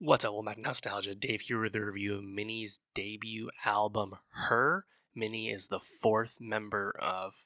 What's up, welcome back to Nostalgia. Dave here with a review of Minnie's debut album, Her. Minnie is the fourth member of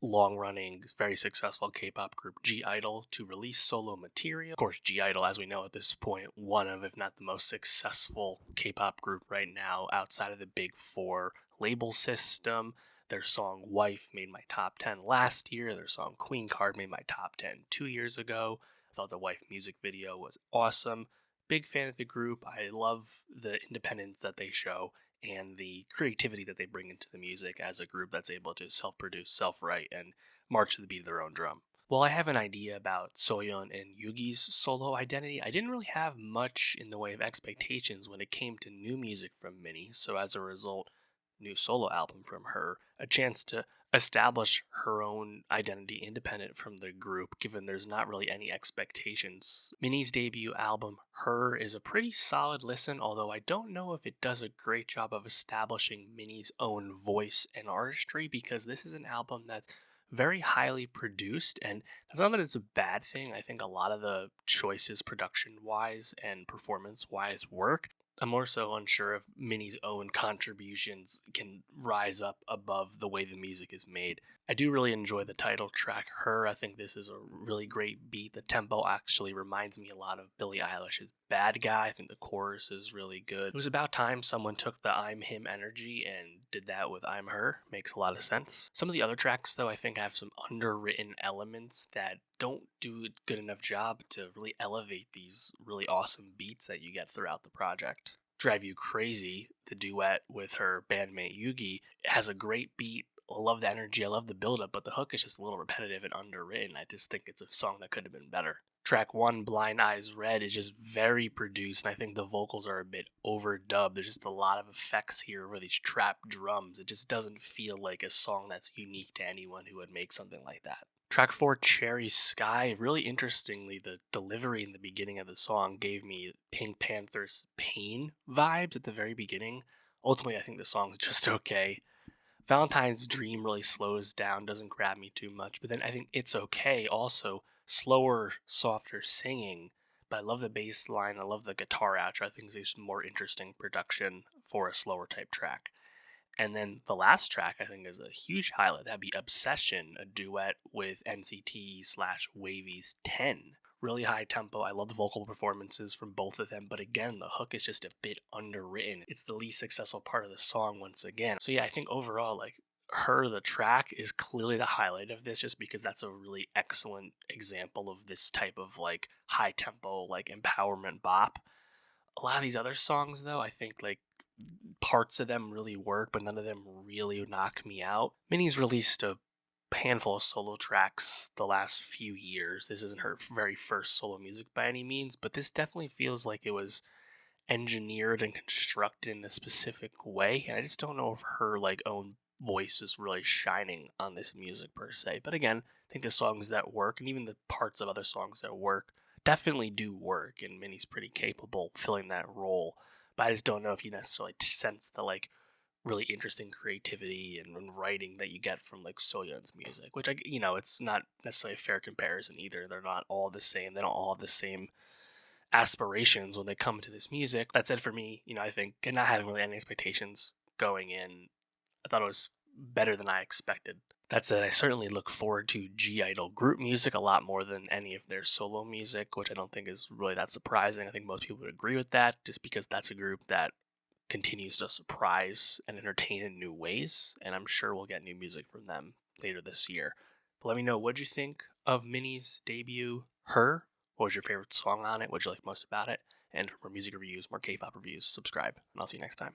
long-running, very successful K-pop group GIDLE to release solo material. Of course, GIDLE, as we know at this point, one of, if not the most successful K-pop group right now outside of the big four label system. Their song Wife made my top 10 last year. Their song Queen Card made my top 10 2 years ago. I thought the Wife music video was awesome. Big fan of the group. I love the independence that they show and the creativity that they bring into the music as a group that's able to self-produce, self-write, and march to the beat of their own drum. Well, I have an idea about Soyeon and Yugi's solo identity. I didn't really have much in the way of expectations when it came to new music from Minnie, so as a result, new solo album from her, a chance to establish her own identity independent from the group, given there's not really any expectations. Minnie's debut album, Her, is a pretty solid listen, although I don't know if it does a great job of establishing Minnie's own voice and artistry, because this is an album that's very highly produced, and it's not that it's a bad thing. I think a lot of the choices production wise and performance wise work. I'm more so unsure if Minnie's own contributions can rise up above the way the music is made. I do really enjoy the title track, Her. I think this is a really great beat. The tempo actually reminds me a lot of Billie Eilish's Bad Guy. I think the chorus is really good. It was about time someone took the I'm him energy and did that with I'm her. Makes a lot of sense. Some of the other tracks, though, I think have some underwritten elements that don't do a good enough job to really elevate these really awesome beats that you get throughout the project. Drive You Crazy, the duet with her bandmate Yugi, has a great beat. I love the energy, I love the build-up, but the hook is just a little repetitive and underwritten. I just think it's a song that could have been better. Track 1, Blind Eyes Red, is just very produced, and I think the vocals are a bit overdubbed. There's just a lot of effects here with these trap drums. It just doesn't feel like a song that's unique to anyone who would make something like that. Track 4, Cherry Sky, really interestingly, the delivery in the beginning of the song gave me Pink Panther's Pain vibes at the very beginning. Ultimately, I think the song's just okay. Valentine's Dream really slows down, doesn't grab me too much, but then I think It's Okay also, slower, softer singing, but I love the bass line, I love the guitar outro. I think it's more interesting production for a slower type track. And then the last track I think is a huge highlight. That'd be Obsession, a duet with NCT slash Wavy's 10. Really high tempo. I love the vocal performances from both of them, but again, the hook is just a bit underwritten. It's the least successful part of the song once again. So yeah, I think overall, like, Her, the track, is clearly the highlight of this, just because that's a really excellent example of this type of like high tempo, like empowerment bop. A lot of these other songs, though, I think like parts of them really work, but none of them really knock me out. Minnie's released a handful of solo tracks the last few years. This isn't her very first solo music by any means, but this definitely feels like it was engineered and constructed in a specific way. And I just don't know if her like own voice is really shining on this music per se. But again, I think the songs that work, and even the parts of other songs that work, definitely do work, and Minnie's pretty capable filling that role. But I just don't know if you necessarily sense the like really interesting creativity and writing that you get from like Soyeon's music, which it's not necessarily a fair comparison either. They're not all the same. They don't all have the same aspirations when they come to this music. That said, for me, I think not having really any expectations going in, I thought it was better than I expected. That said, I certainly look forward to G-Idle group music a lot more than any of their solo music, which I don't think is really that surprising. I think most people would agree with that, just because that's a group that continues to surprise and entertain in new ways, and I'm sure we'll get new music from them later this year. But let me know, what'd you think of Minnie's debut, Her? What was your favorite song on it? What'd you like most about it? And for more music reviews, more K-pop reviews, subscribe, and I'll see you next time.